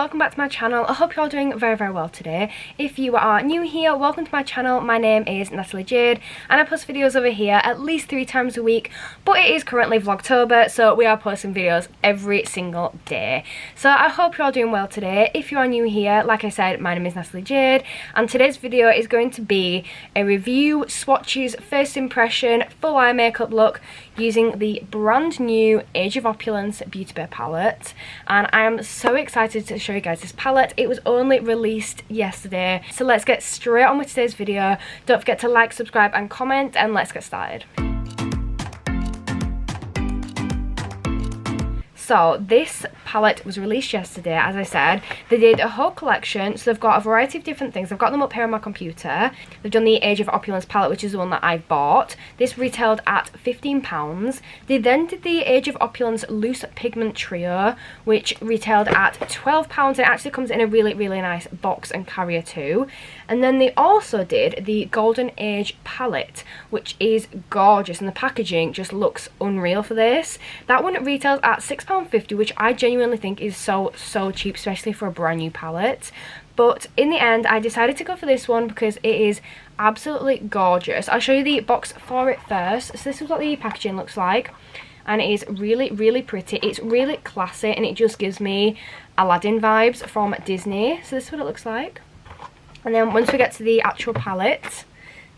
welcome back to my channel. I hope you're all doing very well today. If you are new here, welcome to my channel. My name is Natalie Jade and I post videos over here at least 3 times a week, but it is currently Vlogtober, so we are posting videos every single day. So I hope you're all doing well today. If you are new here, like I said, my name is Natalie Jade and today's video is going to be a review, swatches, first impression, full eye makeup look using the brand new Age of Opulence Beauty Bay palette. And I am so excited to show you guys this palette. It was only released yesterday, so let's get straight on with today's video. Don't forget to like, subscribe and comment, and let's get started. So this palette was released yesterday, as I said. They did a whole collection, so they've got a variety of different things. I've got them up here on my computer. They've done the Age of Opulence palette, which is the one that I've bought. This retailed at £15. They then did the Age of Opulence Loose Pigment Trio, which retailed at £12. It actually comes in a really nice box and carrier too. And then they also did the Golden Age palette, which is gorgeous, and the packaging just looks unreal for this. That one retails at £6.50, which I genuinely think is so cheap, especially for a brand new palette. But in the end, I decided to go for this one because it is absolutely gorgeous. I'll show you the box for it first. So this is what the packaging looks like, and it is really pretty. It's really classy, and it just gives me Aladdin vibes from Disney. So this is what it looks like. And then once we get to the actual palette,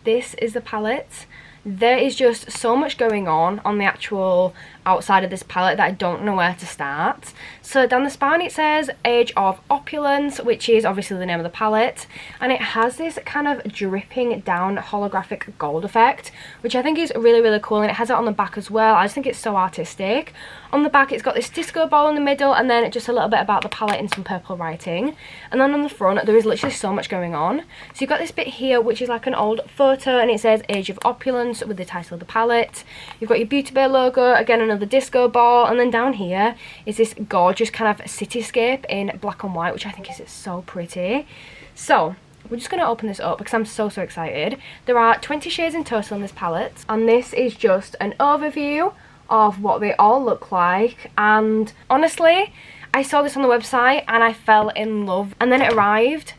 this is the palette. There is just so much going on the actual outside of this palette that I don't know where to start. So down the spine it says Age of Opulence, which is obviously the name of the palette, and it has this kind of dripping down holographic gold effect, which I think is really cool, and it has it on the back as well. I just think it's so artistic. On the back it's got this disco ball in the middle, and then just a little bit about the palette in some purple writing. And then on the front there is literally so much going on. So you've got this bit here which is like an old photo, and it says Age of Opulence with the title of the palette. You've got your Beauty Bay logo, again another disco ball, and then down here is this gorgeous kind of cityscape in black and white, which I think is so pretty. So we're just going to open this up because I'm so excited. There are 20 shades in total in this palette, and this is just an overview of what they all look like. And honestly, I saw this on the website and I fell in love, and then it arrived,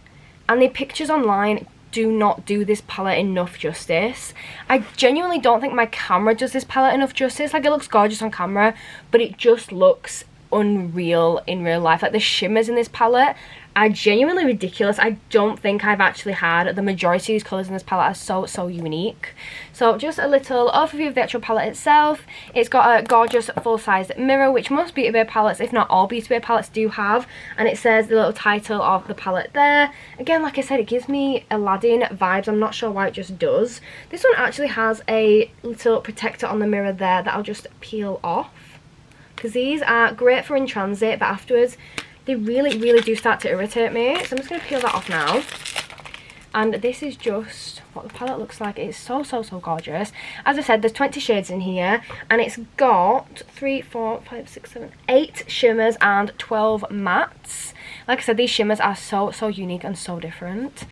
and the pictures online do not do this palette enough justice. I genuinely don't think my camera does this palette enough justice. Like, it looks gorgeous on camera, but it just looks unreal in real life. Like, the shimmers in this palette are genuinely ridiculous. I don't think I've actually had the majority of these colours in this palette are so unique. So just a little overview of the actual palette itself. It's got a gorgeous full-size mirror, which most Beauty Bay palettes, if not all Beauty Bay palettes, do have, and it says the little title of the palette there. Again, like I said, it gives me Aladdin vibes. I'm not sure why, it just does. This one actually has a little protector on the mirror there that I'll just peel off, because these are great for in transit, but afterwards they really do start to irritate me. So I'm just going to peel that off now. And this is just what the palette looks like. It's so gorgeous. As I said, there's 20 shades in here, and it's got 3, 4, 5, 6, 7, 8 shimmers and 12 mattes. Like I said, these shimmers are so unique and so different.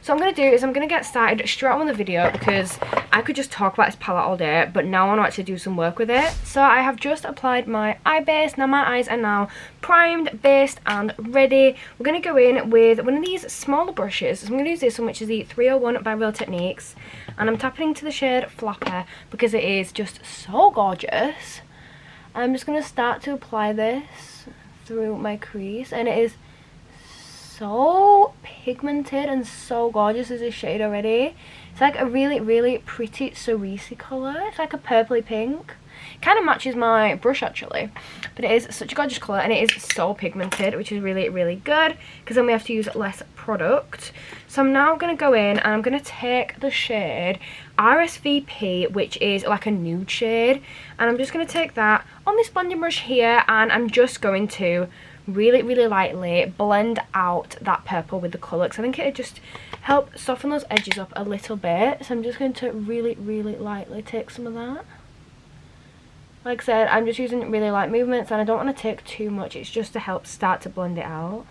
So what I'm going to do is I'm going to get started straight on with the video, because I could just talk about this palette all day, but now I want to actually do some work with it. So I have just applied my eye base. Now my eyes are now primed, based and ready. We're going to go in with one of these smaller brushes. So I'm going to use this one, which is the 301 by Real Techniques, and I'm tapping into the shade Flapper because it is just so gorgeous. I'm just going to start to apply this through my crease, and it is so pigmented and so gorgeous as a shade already. It's like a really pretty cerise colour. It's like a purpley pink. Kind of matches my brush actually, but it is such a gorgeous colour, and it is so pigmented, which is really good, because then we have to use less product. So I'm now going to go in and I'm going to take the shade RSVP, which is like a nude shade, and I'm just going to take that on this blending brush here, and I'm just going to really lightly blend out that purple with the colour, because I think it'd just help soften those edges up a little bit. So I'm just going to really lightly take some of that. Like I said, I'm just using really light movements, and I don't want to take too much. It's just to help start to blend it out.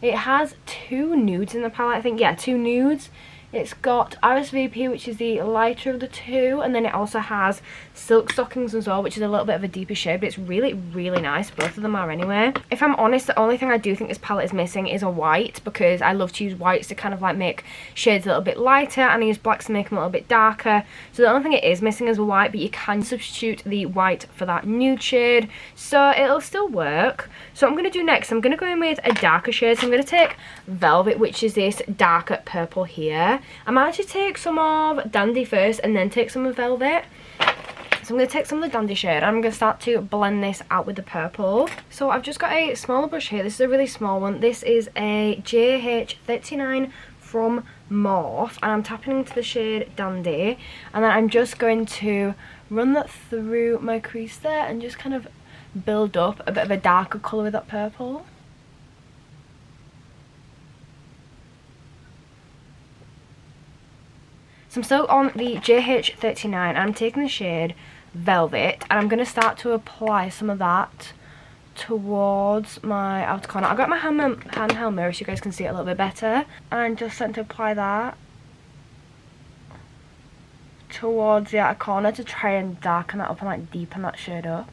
It has 2 nudes in the palette, I think. Yeah, 2 nudes It's got RSVP, which is the lighter of the two, and then it also has Silk Stockings as well, which is a little bit of a deeper shade, but it's really, really nice. Both of them are anyway. If I'm honest, the only thing I do think this palette is missing is a white, because I love to use whites to kind of like make shades a little bit lighter, and I use blacks to make them a little bit darker. So the only thing it is missing is a white, but you can substitute the white for that nude shade, so it'll still work. So what I'm going to do next, I'm going to go in with a darker shade. So I'm going to take Velvet, which is this darker purple here. I might actually take some of Dandy first and then take some of Velvet. So I'm going to take some of the Dandy shade and I'm going to start to blend this out with the purple. So I've just got a smaller brush here. This is a really small one. This is a JH39 from Morphe, and I'm tapping into the shade Dandy, and then I'm just going to run that through my crease there and just kind of build up a bit of a darker colour with that purple. So I'm still on the JH39 and I'm taking the shade Velvet, and I'm going to start to apply some of that towards my outer corner. I've got my handheld mirror so you guys can see it a little bit better, and just starting to apply that towards the outer corner to try and darken that up and like deepen that shade up.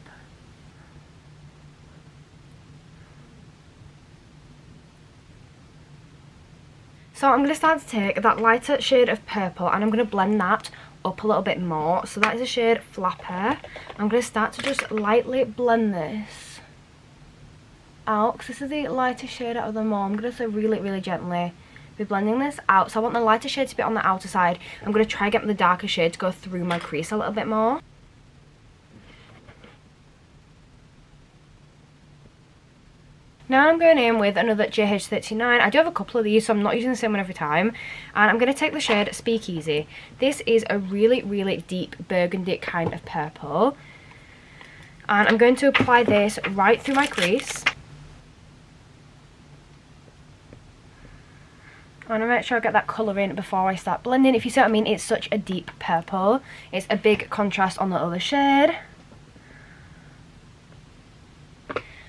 So I'm going to start to take that lighter shade of purple and I'm going to blend that up a little bit more. So that is a shade Flapper. I'm going to start to just lightly blend this out, because this is the lighter shade out of them all. I'm going to so really, really gently be blending this out. So I want the lighter shade to be on the outer side. I'm going to try and get the darker shade to go through my crease a little bit more. Now I'm going in with another JH39. I do have a couple of these, so I'm not using the same one every time. And I'm going to take the shade Speakeasy. This is a really, really deep burgundy kind of purple. And I'm going to apply this right through my crease. I want to make sure I get that colour in before I start blending. If you see what I mean, it's such a deep purple. It's a big contrast on the other shade.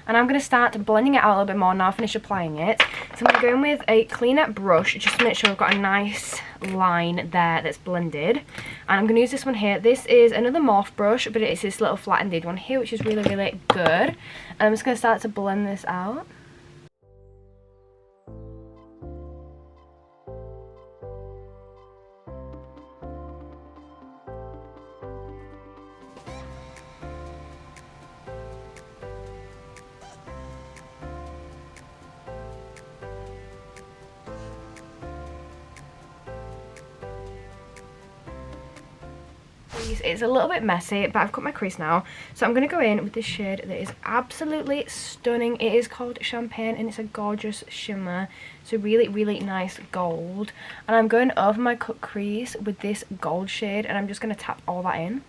And I'm going to start blending it out a little bit more now I've finished applying it. So I'm going to go in with a cleaner brush just to make sure I've got a nice line there that's blended. And I'm going to use this one here. This is another Morphe brush, but it's this little flat-ended one here, which is really, really good. And I'm just going to start to blend this out. It's a little bit messy, but I've cut my crease now. So I'm going to go in with this shade that is absolutely stunning. It is called Champagne and it's a gorgeous shimmer. It's a really, really nice gold. And I'm going over my cut crease with this gold shade and I'm just going to tap all that in.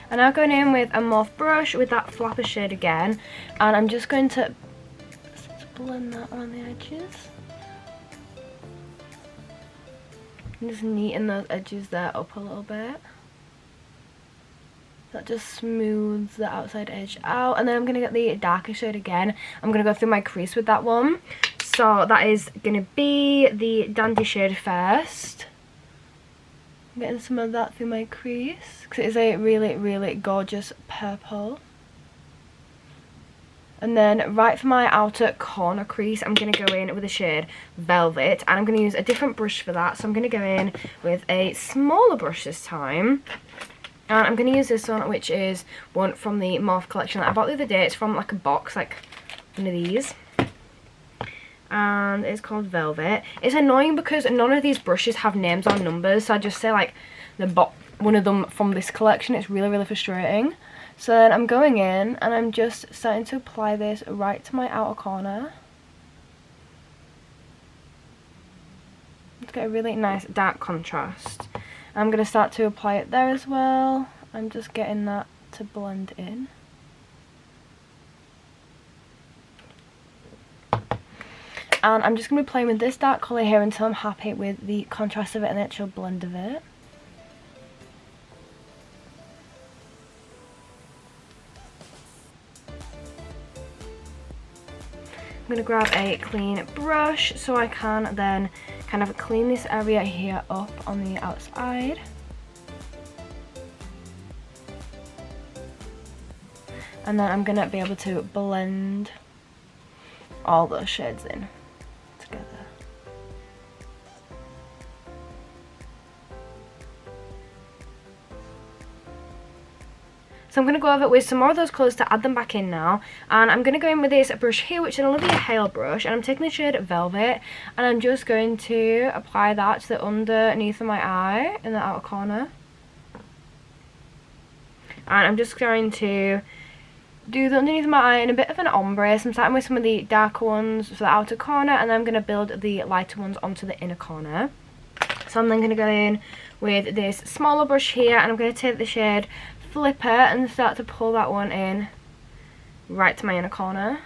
And now going in with a Morphe brush with that flapper shade again, and I'm just going to blend that around the edges. And just neaten those edges there up a little bit. That just smooths the outside edge out. And then I'm going to get the darker shade again. I'm going to go through my crease with that one. So that is going to be the Dandy shade first. Getting some of that through my crease because it is a really, really gorgeous purple. And then right for my outer corner crease, I'm going to go in with the shade Velvet, and I'm going to use a different brush for that. So I'm going to go in with a smaller brush this time, and I'm going to use this one, which is one from the Morphe collection that I bought the other day. It's from like a box, like one of these. And it's called Velvet. It's annoying because none of these brushes have names or numbers, so I just say like one of them from this collection. It's really, really frustrating. So then I'm going in and I'm just starting to apply this right to my outer corner. Let's get a really nice dark contrast. I'm going to start to apply it there as well. I'm just getting that to blend in. And I'm just going to be playing with this dark colour here until I'm happy with the contrast of it and the actual blend of it. I'm going to grab a clean brush so I can then kind of clean this area here up on the outside. And then I'm going to be able to blend all those shades in together. So I'm going to go over with some more of those colours to add them back in now. And I'm going to go in with this brush here, which is an Olivia Hale brush. And I'm taking the shade Velvet. And I'm just going to apply that to the underneath of my eye in the outer corner. And I'm just going to do the underneath of my eye in a bit of an ombre. So I'm starting with some of the darker ones for the outer corner. And then I'm going to build the lighter ones onto the inner corner. So I'm then going to go in with this smaller brush here. And I'm going to take the shade Flipper and start to pull that one in right to my inner corner.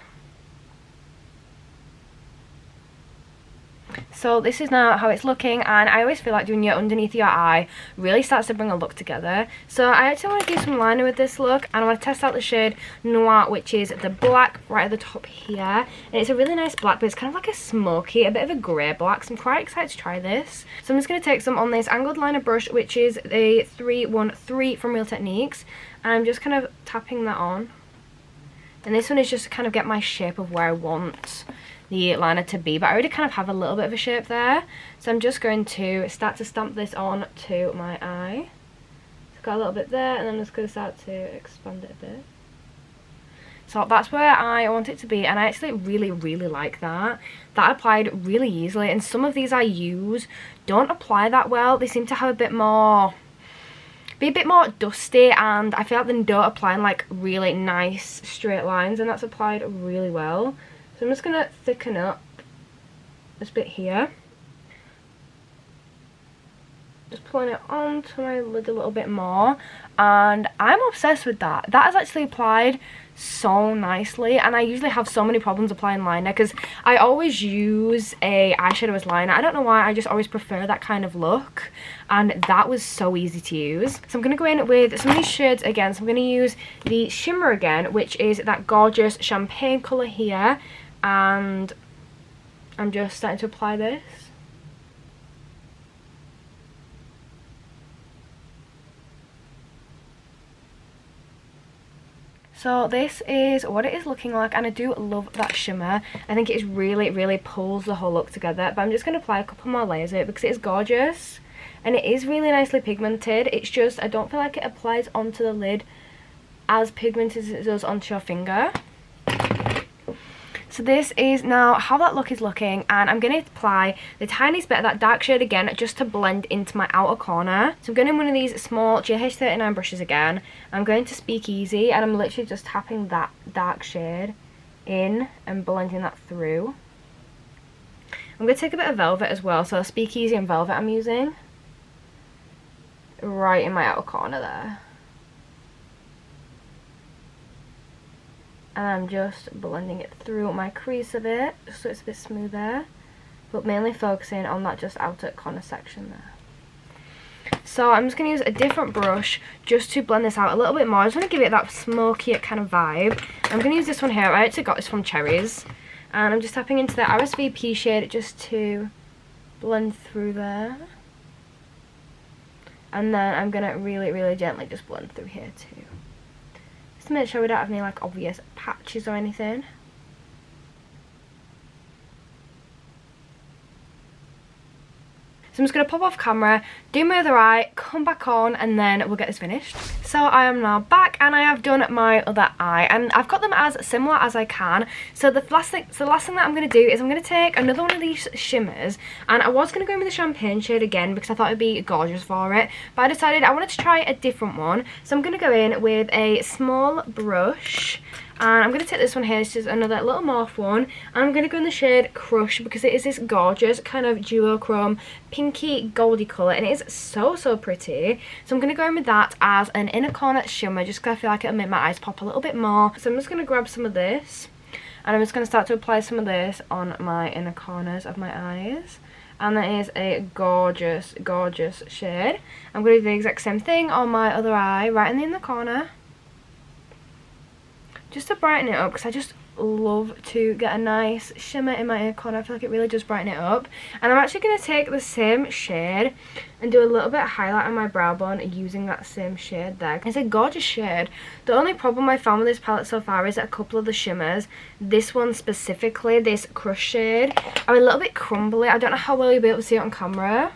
So this is now how it's looking, and I always feel like doing your underneath your eye really starts to bring a look together. So I actually want to do some liner with this look, and I want to test out the shade Noir, which is the black right at the top here. And it's a really nice black, but it's kind of like a smoky, a bit of a grey black, so I'm quite excited to try this. So I'm just going to take some on this angled liner brush, which is a 313 from Real Techniques, and I'm just kind of tapping that on. And this one is just to kind of get my shape of where I want the liner to be, but I already kind of have a little bit of a shape there. So I'm just going to start to stamp this on to my eye. So got a little bit there, and then I'm just going to start to expand it a bit. So that's where I want it to be, and I actually really like that. That applied really easily, and some of these I use don't apply that well. They seem to have a bit more, be a bit more dusty, and I feel like they don't apply in like really nice straight lines, and that's applied really well. So I'm just going to thicken up this bit here. Just pulling it onto my lid a little bit more. And I'm obsessed with that. That has actually applied so nicely. And I usually have so many problems applying liner because I always use a eyeshadow as liner. I don't know why, I just always prefer that kind of look. And that was so easy to use. So I'm going to go in with some of these shades again. So I'm going to use the shimmer again, which is that gorgeous champagne colour here. And I'm just starting to apply this. So this is what it is looking like, and I do love that shimmer. I think it really pulls the whole look together. But I'm just going to apply a couple more layers of it because it is gorgeous. And it is really nicely pigmented. It's just, I don't feel like it applies onto the lid as pigmented as it does onto your finger. So this is now how that look is looking, and I'm going to apply the tiniest bit of that dark shade again just to blend into my outer corner. So I'm going in one of these small JH39 brushes again. I'm going to Speakeasy, and I'm literally just tapping that dark shade in and blending that through. I'm going to take a bit of Velvet as well, so Speakeasy and Velvet I'm using right in my outer corner there. And I'm just blending it through my crease a bit, just so it's a bit smoother, but mainly focusing on that just outer corner section there. So I'm just going to use a different brush just to blend this out a little bit more. I just want to give it that smoky kind of vibe. I'm going to use this one here. I actually got this from Cherries, and I'm just tapping into the RSVP shade just to blend through there. And then I'm going to really gently just blend through here too. Just to make sure we don't have any like obvious patches or anything. So I'm just going to pop off camera, do my other eye, come back on, and then we'll get this finished. So I am now back, and I have done my other eye, and I've got them as similar as I can. So the last thing that I'm going to do is I'm going to take another one of these shimmers, and I was going to go in with the champagne shade again because I thought it'd be gorgeous for it, but I decided I wanted to try a different one. So I'm going to go in with a small brush, and I'm going to take this one here. This is another little morph one, and I'm going to go in the shade Crush because it is this gorgeous kind of duochrome pinky goldy colour, and it is so pretty. So I'm going to go in with that as an inner corner shimmer just because I feel like it'll make my eyes pop a little bit more. So I'm just going to grab some of this, And I'm just going to start to apply some of this on my inner corners of my eyes. And that is a gorgeous, gorgeous shade. I'm going to do the exact same thing on my other eye, right in the inner corner. Just to brighten it up, because I just love to get a nice shimmer in my inner corner. I feel like it really does brighten it up. And I'm actually going to take the same shade and do a little bit of highlight on my brow bone using that same shade there. It's a gorgeous shade. The only problem I found with this palette so far is that a couple of the shimmers, this one specifically, this Crush shade, are a little bit crumbly. I don't know how well you'll be able to see it on camera,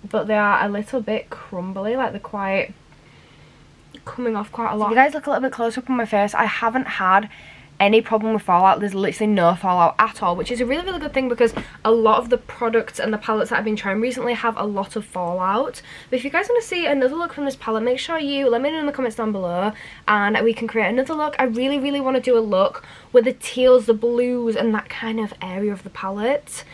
but they are a little bit crumbly, like they're quite coming off quite a lot. If you guys look a little bit closer up on my face, I haven't had any problem with fallout. There's literally no fallout at all, which is a really, really good thing, because a lot of the products and the palettes that I've been trying recently have a lot of fallout. But if you guys want to see another look from this palette, make sure you let me know in the comments down below and we can create another look. I really, really want to do a look with the teals, the blues and that kind of area of the palette.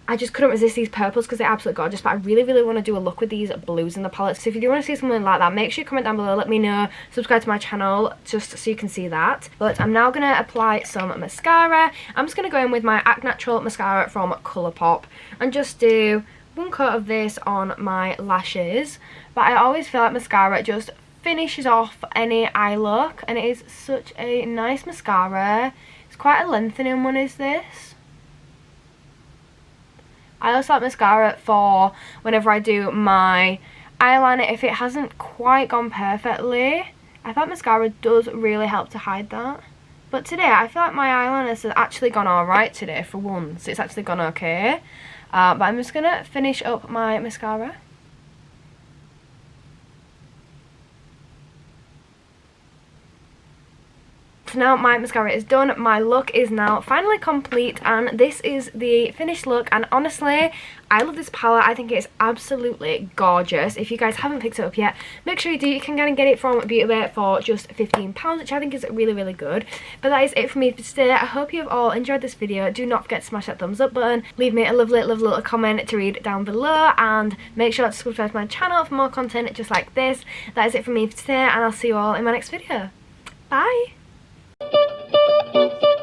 I just couldn't resist these purples because they're absolutely gorgeous, but I really, really want to do a look with these blues in the palette. So if you do want to see something like that, make sure you comment down below, let me know, subscribe to my channel just so you can see that. But I'm now going to apply some mascara. I'm just going to go in with my Act Natural mascara from Colourpop and just do one coat of this on my lashes. But I always feel like mascara just finishes off any eye look, and it is such a nice mascara. It's quite a lengthening one, is this. I also like mascara for whenever I do my eyeliner if it hasn't quite gone perfectly. I thought mascara does really help to hide that. But today I feel like my eyeliner has actually gone alright today for once. It's actually gone okay. But I'm just going to finish up my mascara. So now my mascara is done, my look is now finally complete, and this is the finished look. And honestly, I love this palette. I think it's absolutely gorgeous. If you guys haven't picked it up yet, make sure you do. You can kind of get it from Beauty Bay for just £15, which I think is really, really good. But that is it for me for today. I hope you've all enjoyed this video. Do not forget to smash that thumbs up button, leave me a lovely, lovely little comment to read down below, and make sure to subscribe to my channel for more content just like this. That is it for me for today, and I'll see you all in my next video. Bye! Thank you.